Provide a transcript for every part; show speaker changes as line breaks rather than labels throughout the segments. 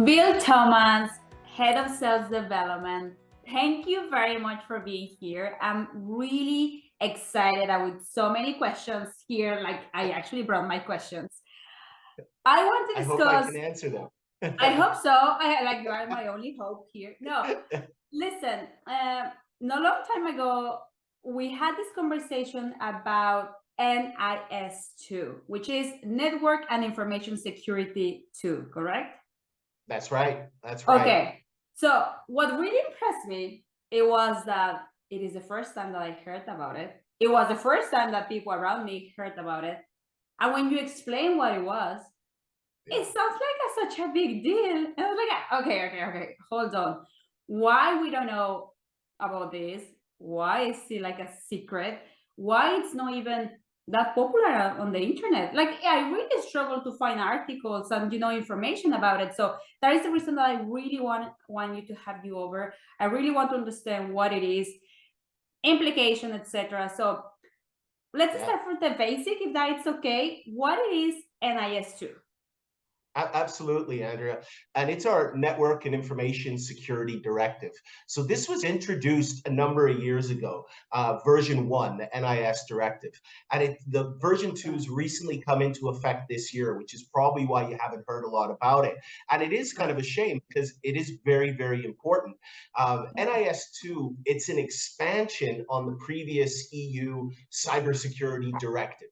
Bill Thomas, Head of Sales Development. Thank you very much for being here. I'm really excited with so many questions here. Like I actually brought my questions. I want to
I hope I
discuss.
can answer them.
I hope so. I like you are my only hope here. No, listen. Not long time ago, we had this conversation about NIS2, which is Network and Information Security 2, correct?
That's right. That's right.
Okay. So what really impressed me, it was that it is the first time that I heard about it. It was the first time that people around me heard about it. And when you explain what it was, it sounds like such a big deal. And I was like, okay, hold on. Why we don't know about this? Why is it like a secret? Why it's not even that popular on the internet? Like I really struggle to find articles and information about it. So that is the reason that I really want you to have you over. I really want to understand what it is, implication, etc. So let's start from the basic, if that is okay. What it is NIS2?
Absolutely, Andrea. And it's our Network and Information Security Directive. So this was introduced a number of years ago, version 1, the NIS directive. And the version 2 has recently come into effect this year, which is probably why you haven't heard a lot about it. And it is kind of a shame because it is very, very important. NIS2, it's an expansion on the previous EU cybersecurity directive.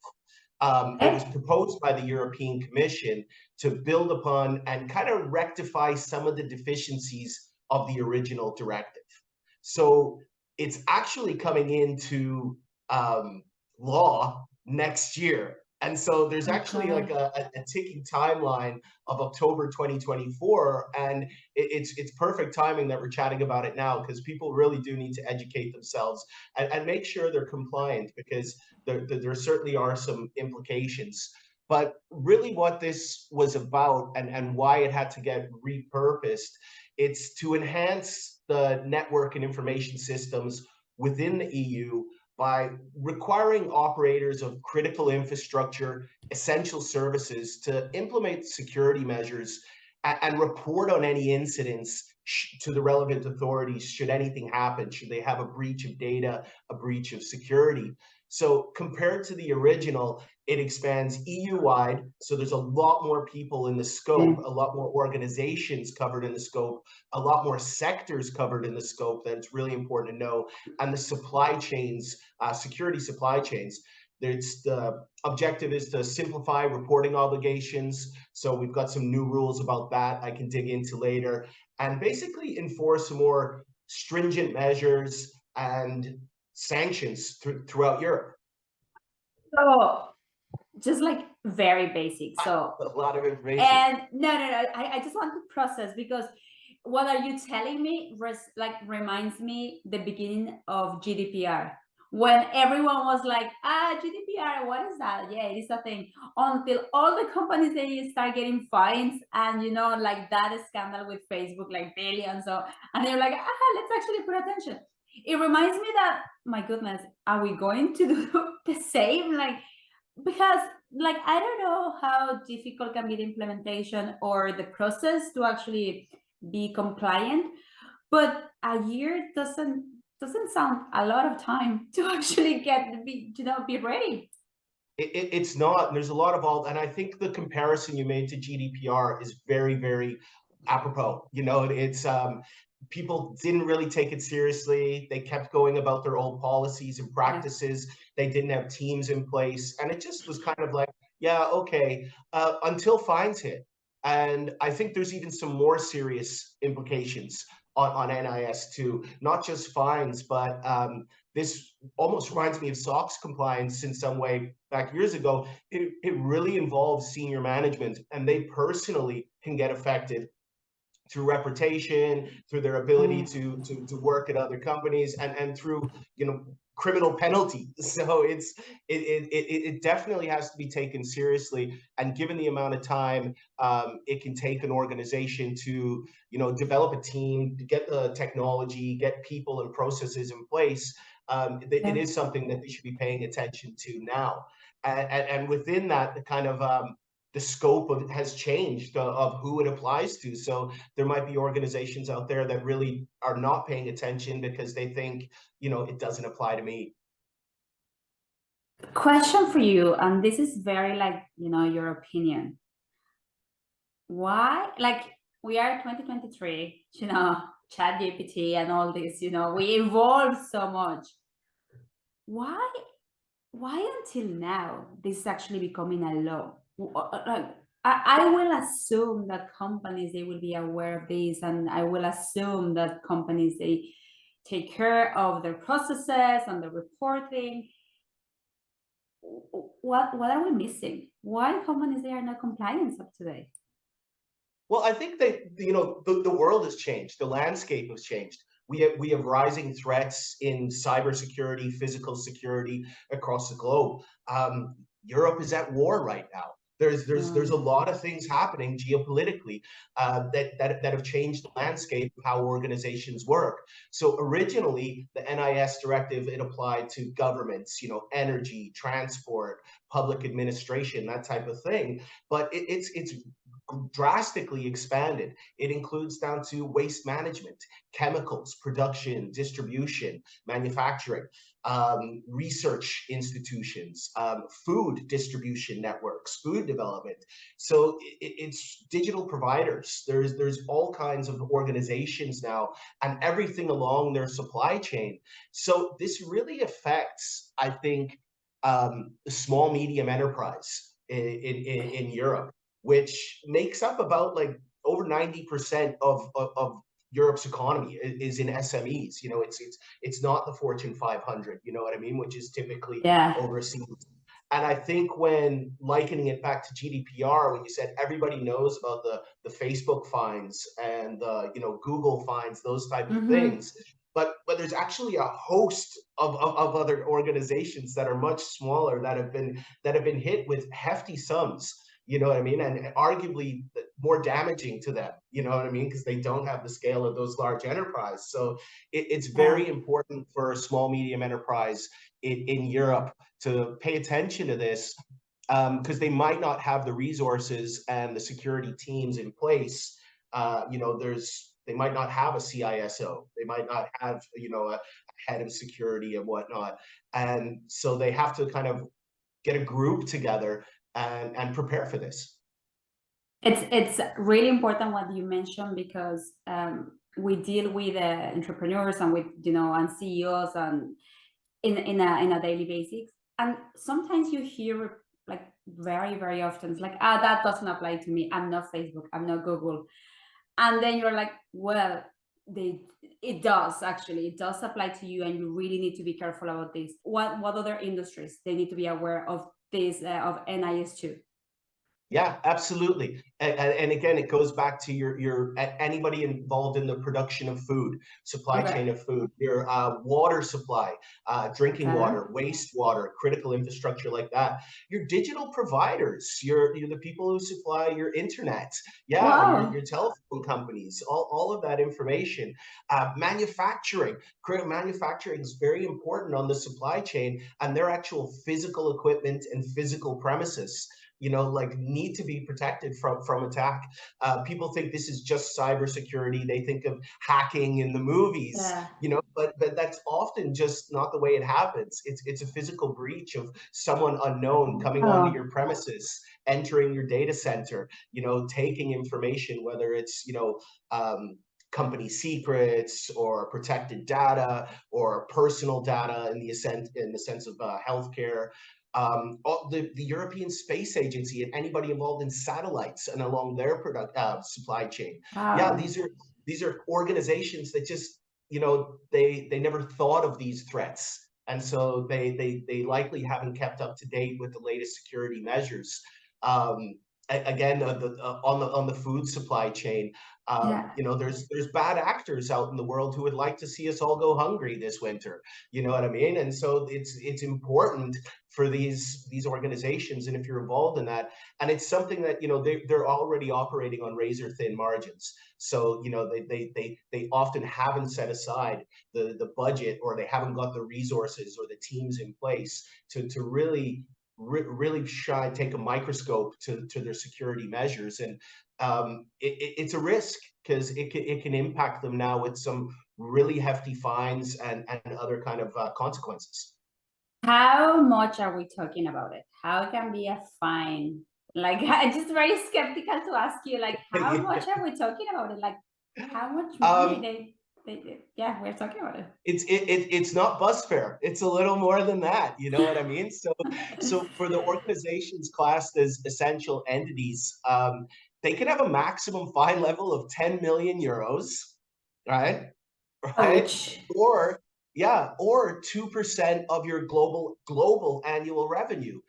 It was proposed by the European Commission to build upon and kind of rectify some of the deficiencies of the original directive. So it's actually coming into law next year. And so there's actually like a ticking timeline of October 2024. And it's perfect timing that we're chatting about it now, because people really do need to educate themselves and make sure they're compliant, because there certainly are some implications. But really what this was about and why it had to get repurposed, it's to enhance the network and information systems within the EU by requiring operators of critical infrastructure, essential services to implement security measures and report on any incidents to the relevant authorities should anything happen, should they have a breach of data, a breach of security. So compared to the original, it expands EU-wide, so there's a lot more people in the scope, a lot more organizations covered in the scope, a lot more sectors covered in the scope. That it's really important to know. And the supply chains, security supply chains, the objective is to simplify reporting obligations. So we've got some new rules about that I can dig into later, and basically enforce more stringent measures and sanctions throughout Europe.
So just like very basic. So
a lot of information.
And no, I just want to process, because what are you telling me reminds me the beginning of GDPR, when everyone was like, GDPR, what is that? Yeah, it is a thing. Until all the companies, they start getting fines, and like that scandal with Facebook, like billions. And they're like, let's actually put attention. It reminds me that, my goodness, are we going to do the same? Because I don't know how difficult can be the implementation or the process to actually be compliant, but a year doesn't sound a lot of time to actually be ready.
It's not. There's a lot of all, and I think the comparison you made to GDPR is very, very apropos. It's people didn't really take it seriously. They kept going about their old policies and practices. They didn't have teams in place, and it just was kind of like, yeah, okay, until fines hit. And I think there's even some more serious implications on NIS2, not just fines, but this almost reminds me of SOX compliance in some way. Back years ago, it really involves senior management, and they personally can get affected through reputation, through their ability to work at other companies, and through criminal penalty. So it definitely has to be taken seriously. And given the amount of time it can take an organization to develop a team, to get the technology, get people and processes in place, it is something that they should be paying attention to now. And within that, the kind of the scope has changed of who it applies to. So there might be organizations out there that really are not paying attention because they think, it doesn't apply to me.
Question for you, and this is very like, your opinion. Why, like, we are 2023, chat GPT and all this, we evolved so much. Why until now this is actually becoming a law? Like, I will assume that companies, they will be aware of this, and I will assume that companies, they take care of their processes and the reporting. What are we missing? Why companies, they are not compliant up to date?
Well, I think that the world has changed. The landscape has changed. We have rising threats in cybersecurity, physical security across the globe. Europe is at war right now. There's a lot of things happening geopolitically that have changed the landscape of how organizations work. So originally, the NIS directive, it applied to governments, energy, transport, public administration, that type of thing. But it's drastically expanded. It includes down to waste management, chemicals, production, distribution, manufacturing, research institutions, food distribution networks, food development. So it's digital providers. There's all kinds of organizations now, and everything along their supply chain. So this really affects, I think, small medium enterprise in Europe, which makes up about like over 90% of Europe's economy is in SMEs. It's not the Fortune 500. You know what I mean? Which is typically
Yeah.
overseas. And I think when likening it back to GDPR, when you said everybody knows about the Facebook fines and the Google fines, those type of things, but there's actually a host of other organizations that are much smaller that have been hit with hefty sums. You know what I mean? And arguably more damaging to them, you know what I mean? Because they don't have the scale of those large enterprises. So it's very important for a small, medium enterprise in Europe to pay attention to this, because they might not have the resources and the security teams in place. They might not have a CISO. They might not have, a head of security and whatnot. And so they have to kind of get a group together and prepare for this.
It's really important what you mentioned, because we deal with entrepreneurs and with and CEOs and in a daily basis, and sometimes you hear like very often, it's like, that doesn't apply to me. I'm not Facebook. I'm not Google. And then you're like, well, it does apply to you, and you really need to be careful about this. What other industries they need to be aware of this of NIS2?
Yeah, absolutely. And again, it goes back to your anybody involved in the production of food, supply chain of food, your water supply, drinking water, wastewater, critical infrastructure like that. Your digital providers, you're the people who supply your internet, your telephone companies, all of that information. Manufacturing is very important on the supply chain, and their actual physical equipment and physical premises need to be protected from attack. People think this is just cybersecurity. They think of hacking in the movies, but that's often just not the way it happens. It's a physical breach of someone unknown coming onto your premises, entering your data center, taking information, whether it's company secrets or protected data or personal data in the sense of healthcare. The European Space Agency and anybody involved in satellites and along their supply chain. Yeah, these are organizations that just they never thought of these threats, and so they likely haven't kept up to date with the latest security measures. Again, on the food supply chain, there's bad actors out in the world who would like to see us all go hungry this winter. You know what I mean? And so it's important for these organizations, and if you're involved in that, and it's something that they're already operating on razor thin margins. So they often haven't set aside the budget, or they haven't got the resources or the teams in place to really really take a microscope to their security measures, and it's a risk because it can impact them now with some really hefty fines and other kind of consequences.
How much are we talking about it? How can be a fine? Like, I'm just very skeptical to ask you, like, how much are we talking about it? Like, how much money yeah, we're talking about it.
It's not bus fare. It's a little more than that. You know what I mean? So for the organizations classed as essential entities, they can have a maximum fine level of 10 million euros, right? Right?
Ouch.
Or yeah, or 2% of your global annual revenue,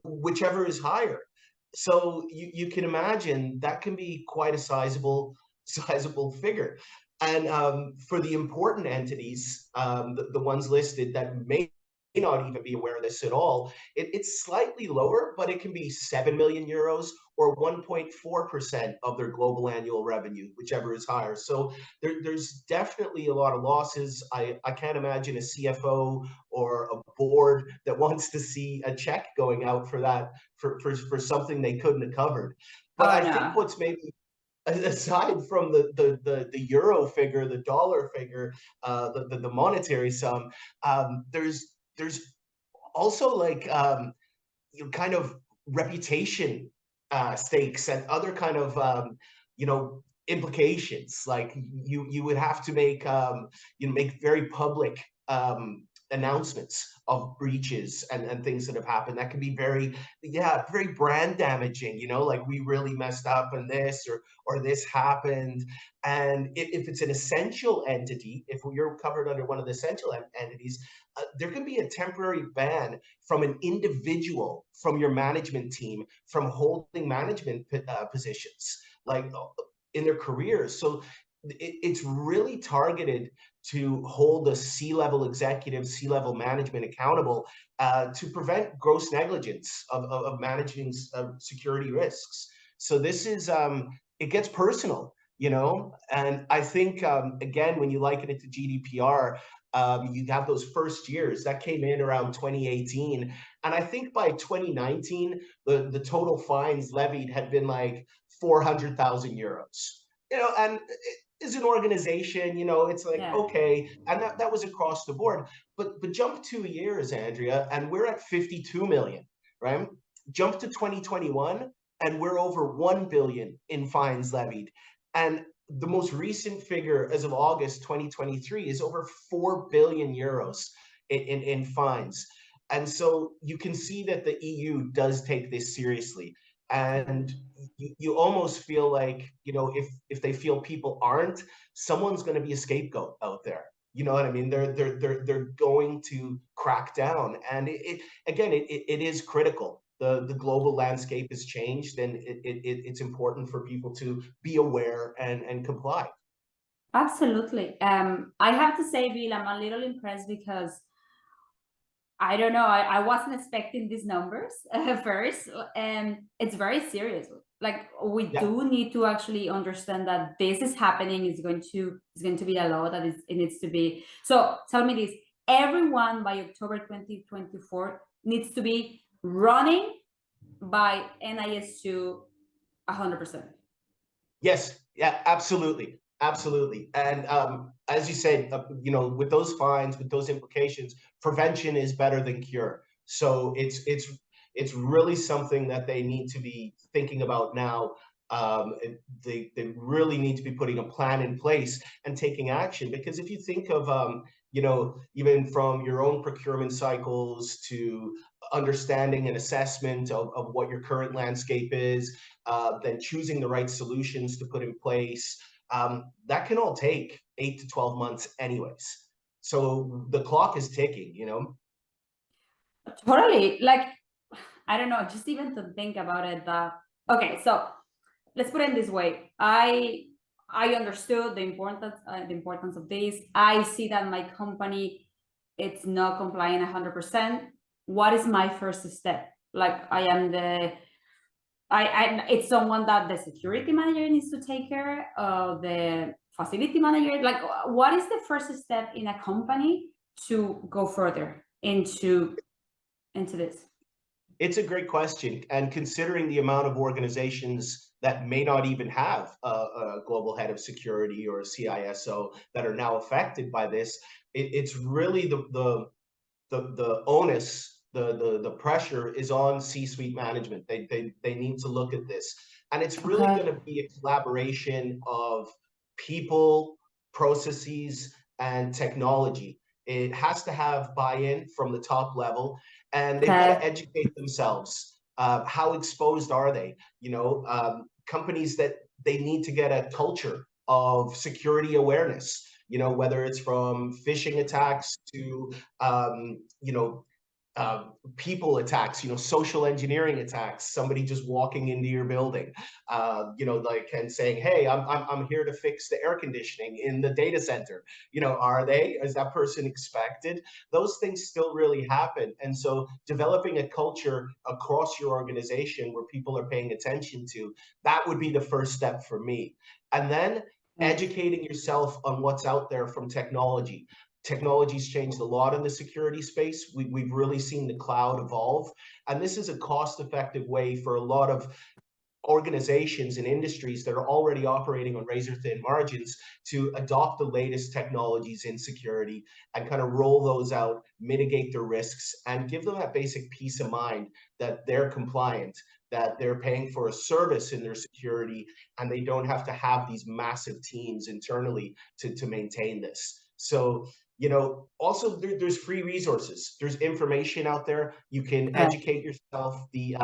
whichever is higher. So you can imagine that can be quite a sizable figure. And for the important entities, the ones listed that may not even be aware of this at all, it's slightly lower, but it can be 7 million euros or 1.4% of their global annual revenue, whichever is higher. So there's definitely a lot of losses. I can't imagine a CFO or a board that wants to see a check going out for that, for something they couldn't have covered. But
Oh
I think
no.
what's maybe, aside from the euro figure, the dollar figure, the monetary sum, there's also like kind of reputation stakes and other kind of implications. Like you would have to make make very public announcements of breaches and things that have happened that can be very brand damaging, like we really messed up in this, or this happened. And if it's an essential entity, if you're covered under one of the essential entities, there can be a temporary ban from an individual, from your management team, from holding management positions, like in their careers. So it's really targeted to hold a C-level executive, C-level management accountable to prevent gross negligence of managing security risks. So this is, it gets personal, and I think, again, when you liken it to GDPR, you have those first years that came in around 2018. And I think by 2019, the total fines levied had been like 400,000 euros. And as an organization, it's like,
Yeah.
okay, and that was across the board. But jump 2 years, Andrea, and we're at 52 million, right? Jump to 2021, and we're over 1 billion in fines levied. And the most recent figure as of August 2023 is over 4 billion euros in fines. And so you can see that the EU does take this seriously. And you almost feel like, if they feel people aren't, someone's going to be a scapegoat out there. You know what I mean? They're going to crack down. And it is critical. The global landscape has changed, and it's important for people to be aware and comply.
Absolutely. I have to say, Bill, I'm a little impressed because I don't know, I wasn't expecting these numbers first, and it's very serious. Like, we do need to actually understand that this is happening. It's going to be a law that it needs to be. So tell me this: everyone by October 2024 needs to be running by NIS2 100%.
Yes, yeah, absolutely, absolutely. And as you said, with those fines, with those implications, prevention is better than cure. So it's really something that they need to be thinking about now. They really need to be putting a plan in place and taking action, because if you think of even from your own procurement cycles to understanding and assessment of what your current landscape is, then choosing the right solutions to put in place, that can all take 8 to 12 months anyways. So the clock is ticking,
Totally. Like, I don't know, just even to think about it, okay, so let's put it this way. I understood the importance of this. I see that my company, it's not complying 100%. What is my first step? Like, it's someone that the security manager needs to take care of, the facility manager. Like, what is the first step in a company to go further into this?
It's a great question. And considering the amount of organizations that may not even have a global head of security or a CISO that are now affected by this, it's really the onus, the pressure is on C-suite management. They need to look at this. And it's really
Okay.
going to be a collaboration of people, processes, and technology. It has to have buy-in from the top level, and they've got to
Okay.
educate themselves. How exposed are they? Companies that they need to get a culture of security awareness. Whether it's from phishing attacks to you know, people attacks, social engineering attacks, somebody just walking into your building, and saying, "Hey, I'm here to fix the air conditioning in the data center." Is that person expected? Those things still really happen, and so developing a culture across your organization where people are paying attention to that would be the first step for me, and then educating yourself on what's out there from technology. Technology's changed a lot in the security space. We've really seen the cloud evolve. And this is a cost-effective way for a lot of organizations and industries that are already operating on razor-thin margins to adopt the latest technologies in security and kind of roll those out, mitigate their risks, and give them that basic peace of mind that they're compliant, that they're paying for a service in their security, and they don't have to have these massive teams internally to maintain this. So also there's free resources. There's information out there. You can
Okay.
educate yourself. The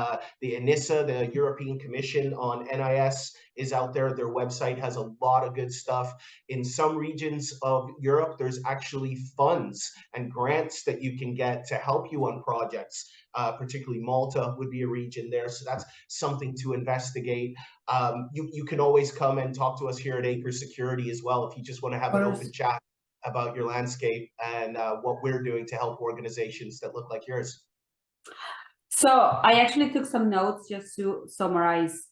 NISA, the European Commission on NIS, is out there. Their website has a lot of good stuff. In some regions of Europe, there's actually funds and grants that you can get to help you on projects. Particularly Malta would be a region there. So that's something to investigate. You can always come and talk to us here at Acre Security as well if you just want to have an open chat about your landscape and what we're doing to help organizations that look like yours.
So I actually took some notes just to summarize.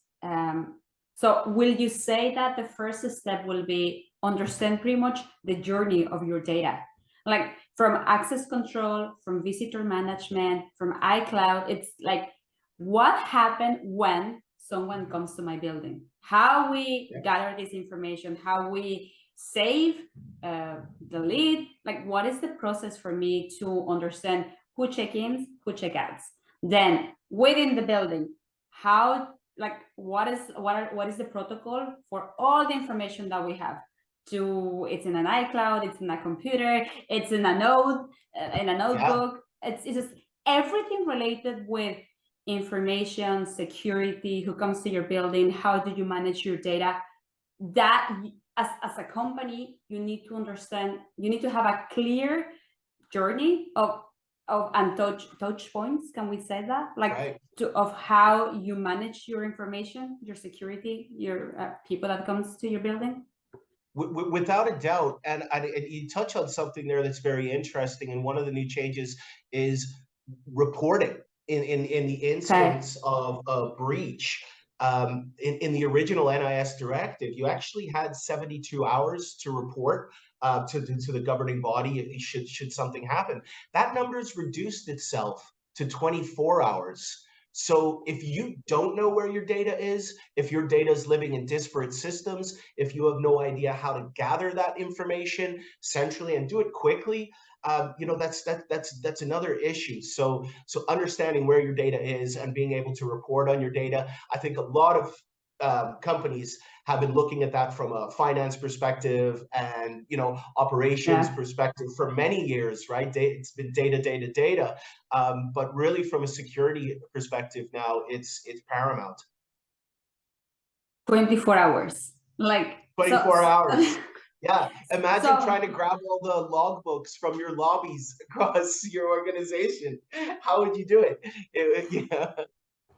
So will you say that the first step will be understand pretty much the journey of your data? Like from access control, from visitor management, from iCloud, it's like what happened when someone comes to my building? How we gather this information, how we save, delete, like what is the process for me to understand who check-ins, who check-outs? Then within the building, how, like what is the protocol for all the information that we have? It's in an iCloud, it's in a computer, it's in a node, in a notebook. It's just everything related with information security, who comes to your building, how do you manage your data. That as a company, you need to understand, you need to have a clear journey of and touch points, can we say that, like of how you manage your information, your security, your people that comes to your building?
Without a doubt, and you touch on something there that's very interesting, and one of the new changes is reporting in the instance of a breach. In the original NIS directive, you actually had 72 hours to report to the governing body should something happen. That number's reduced itself to 24 hours. So if you don't know where your data is, if your data is living in disparate systems, if you have no idea how to gather that information centrally and do it quickly, that's another issue. So understanding where your data is and being able to report on your data, I think a lot of companies have been looking at that from a finance perspective and operations perspective for many years, right? It's been data, but really from a security perspective now, it's paramount.
24 hours, like
24 hours. Yeah, imagine trying to grab all the logbooks from your lobbies across your organization. How would you do it?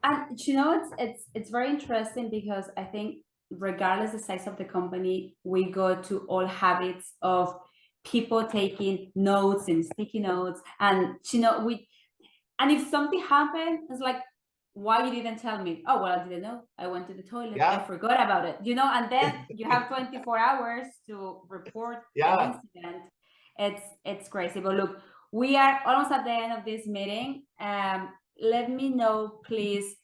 And it's very interesting because I think regardless the size of the company, we go to all habits of people taking notes and sticky notes, and and if something happened, it's like, why you didn't tell me? Oh, well, I didn't know. I went to the toilet. I forgot about it. And then you have 24 hours to report an incident. It's crazy. But look, we are almost at the end of this meeting. let me know, please,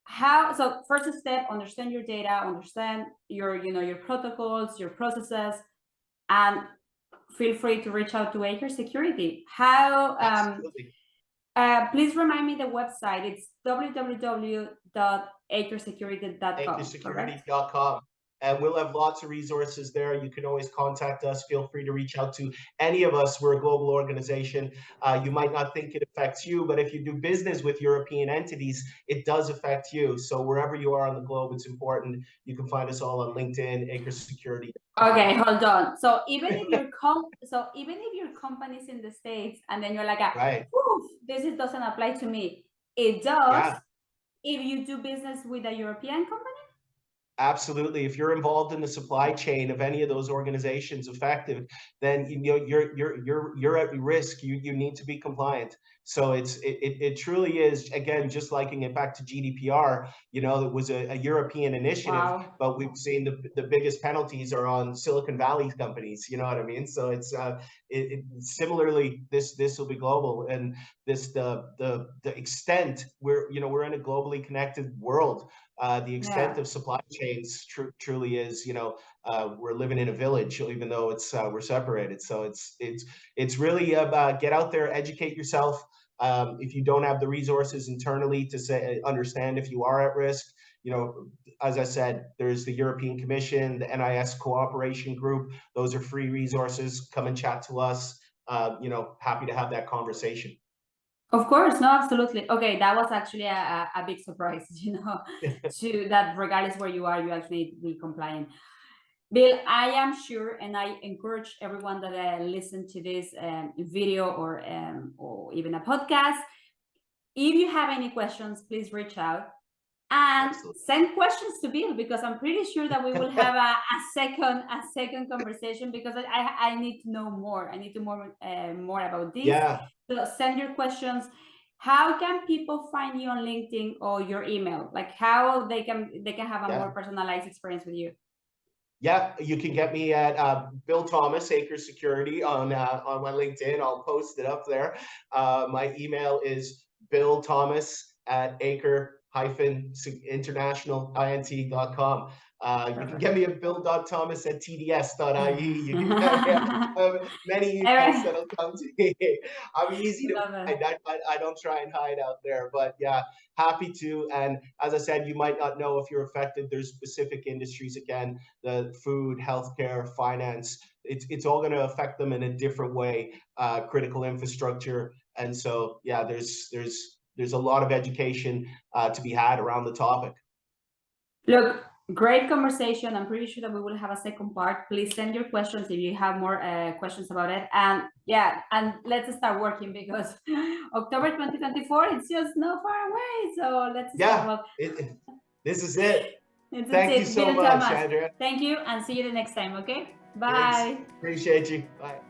how. So first step, understand your data, understand your, your protocols, your processes, and feel free to reach out to Acre Security. How?
Absolutely.
Please remind me the website. It's www.acresecurity.com, correct?
acresecurity.com. And we'll have lots of resources there. You can always contact us. Feel free to reach out to any of us. We're a global organization. You might not think it affects you, but if you do business with European entities, it does affect you. So wherever you are on the globe, it's important. You can find us all on LinkedIn, Acre Security.
Okay, hold on. So even if your company's in the States, and then you're like,
right,
this doesn't apply to me. It does.
Yeah.
If you do business with a European company.
Absolutely. If you're involved in the supply chain of any of those organizations affected, then you're at risk. You need to be compliant. So it truly is, again, just liking it back to GDPR. It was a European initiative,
Wow.
but we've seen the biggest penalties are on Silicon Valley companies. You know what I mean? So it's similarly, this will be global, and the extent we're in a globally connected world. The extent of supply chains truly is, we're living in a village, even though it's we're separated. So it's really get out there, educate yourself. If you don't have the resources internally to understand if you are at risk, as I said, there's the European Commission, the NIS cooperation group. Those are free resources. Come and chat to us. Happy to have that conversation.
Of course, no, absolutely. Okay, that was actually a big surprise, to that regardless where you are, you actually need to be compliant. Bill, I am sure, and I encourage everyone that listen to this video or even a podcast, if you have any questions, please reach out and send questions to Bill, because I'm pretty sure that we will have a second conversation, because I need to know more. I need to more about this.
Yeah.
So send your questions. How can people find you on LinkedIn or your email? Like how they can have a more personalized experience with you?
Yeah, you can get me at Bill Thomas, Acre Security on my LinkedIn. I'll post it up there. My email is billthomas@acre-international.com. You can get me at bill.thomas@tds.ie. You can get me many emails that'll come to me. I'm easy to find. I don't try and hide out there, but yeah, happy to. And as I said, you might not know if you're affected. There's specific industries, again, the food, healthcare, finance. It's all going to affect them in a different way. Critical infrastructure, and so yeah, there's a lot of education to be had around the topic.
Look, great conversation. I'm pretty sure that we will have a second part. Please send your questions if you have more questions about it. And yeah, and let's start working, because October 2024, it's just not far away. So let's start.
This is it.
Thank
you so much, Andrea.
Thank you, and see you the next time. Okay, bye.
Thanks. Appreciate you. Bye.